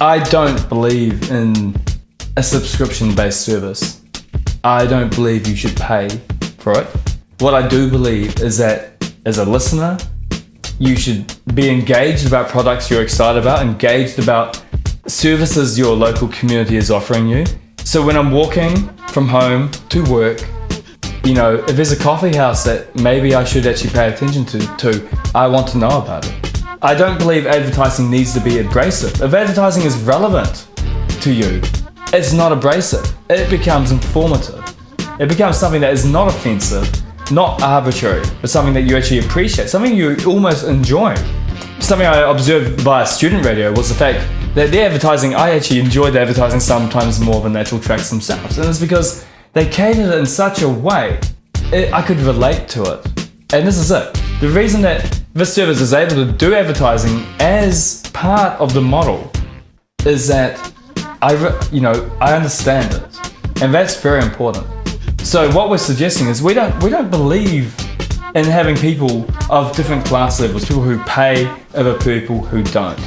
I don't believe in a subscription-based service. I don't believe you should pay for it. What I do believe is that as a listener, you should be engaged about products you're excited about, engaged about services your local community is offering you. So when I'm walking from home to work, if there's a coffee house that maybe I should actually pay attention to, I want to know about it. I don't believe advertising needs to be abrasive. If advertising is relevant to you, it's not abrasive. It becomes informative. It becomes something that is not offensive, not arbitrary, but something that you actually appreciate, something you almost enjoy. Something I observed via student radio was the fact that the advertising, I actually enjoyed the advertising sometimes more than the actual tracks themselves. And it's because they catered it in such a way, I could relate to it. And this is it. The reason that this service is able to do advertising as part of the model is that I understand it. And that's very important. So what we're suggesting is we don't believe in having people of different class levels, people who pay over people who don't.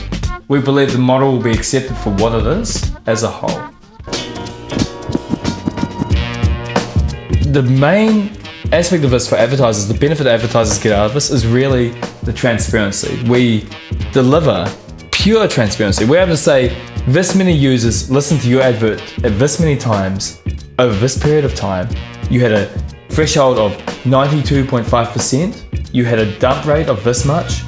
We believe the model will be accepted for what it is as a whole. The main aspect of this for advertisers, the benefit advertisers get out of this is really the transparency. We deliver pure transparency. We're able to say this many users listened to your advert at this many times over this period of time. You had a threshold of 92.5%. You had a dump rate of this much.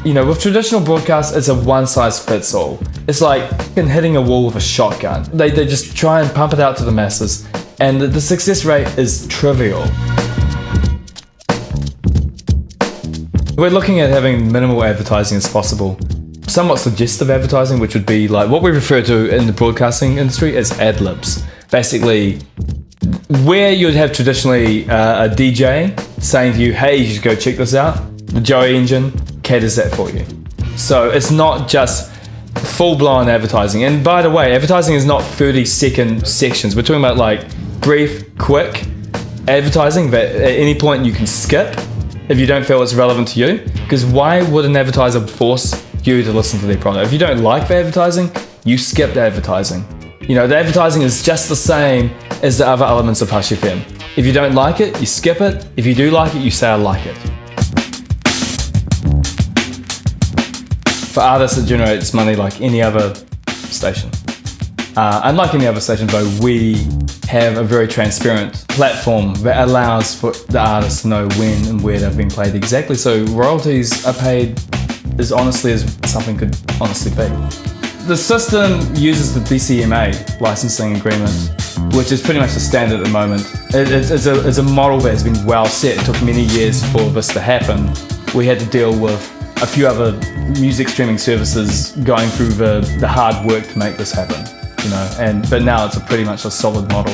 With traditional broadcasts, it's a one size fits all. It's like hitting a wall with a shotgun. They just try and pump it out to the masses, and the success rate is trivial. We're looking at having minimal advertising as possible. Somewhat suggestive advertising, which would be like what we refer to in the broadcasting industry as ad libs. Basically, where you'd have traditionally a DJ saying to you, hey, you should go check this out, the Joey engine caters that for you. So it's not just full-blown advertising. And by the way, advertising is not 30-second sections. We're talking about like brief, quick advertising that at any point you can skip if you don't feel it's relevant to you. Because why would an advertiser force you to listen to their product? If you don't like the advertising, you skip the advertising. The advertising is just the same as the other elements of Hush FM. If you don't like it, you skip it. If you do like it, you say I like it. For artists, it generates money like any other station. Unlike any other station though, we have a very transparent platform that allows for the artists to know when and where they've been played exactly. So royalties are paid as honestly as something could honestly be. The system uses the DCMA licensing agreement, which is pretty much the standard at the moment. It's a model that has been well set. It took many years for this to happen. We had to deal with a few other music streaming services going through the hard work to make this happen, but now it's pretty much a solid model.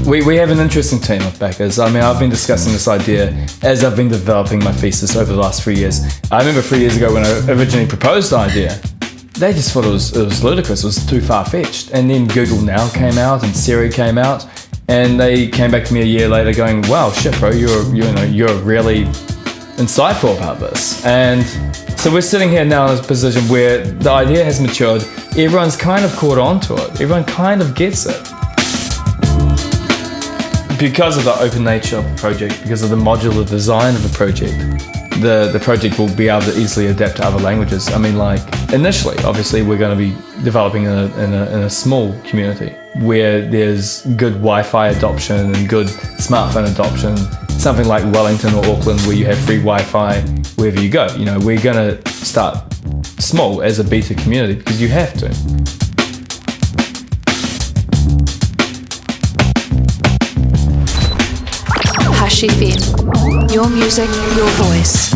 We have an interesting team of backers. I've been discussing this idea as I've been developing my thesis over the last 3 years. I remember 3 years ago when I originally proposed the idea, they just thought it was ludicrous, it was too far-fetched. And then Google Now came out and Siri came out, and they came back to me a year later going, wow, shit bro, you're really insightful about this. And so we're sitting here now in a position where the idea has matured, everyone's kind of caught on to it, everyone kind of gets it. Because of the open nature of the project, because of the modular design of the project, the project will be able to easily adapt to other languages. Initially, obviously, we're going to be developing in a small community where there's good Wi-Fi adoption and good smartphone adoption. Something like Wellington or Auckland where you have free Wi-Fi wherever you go. We're going to start small as a beta community because you have to. Hush FM. Your music, your voice.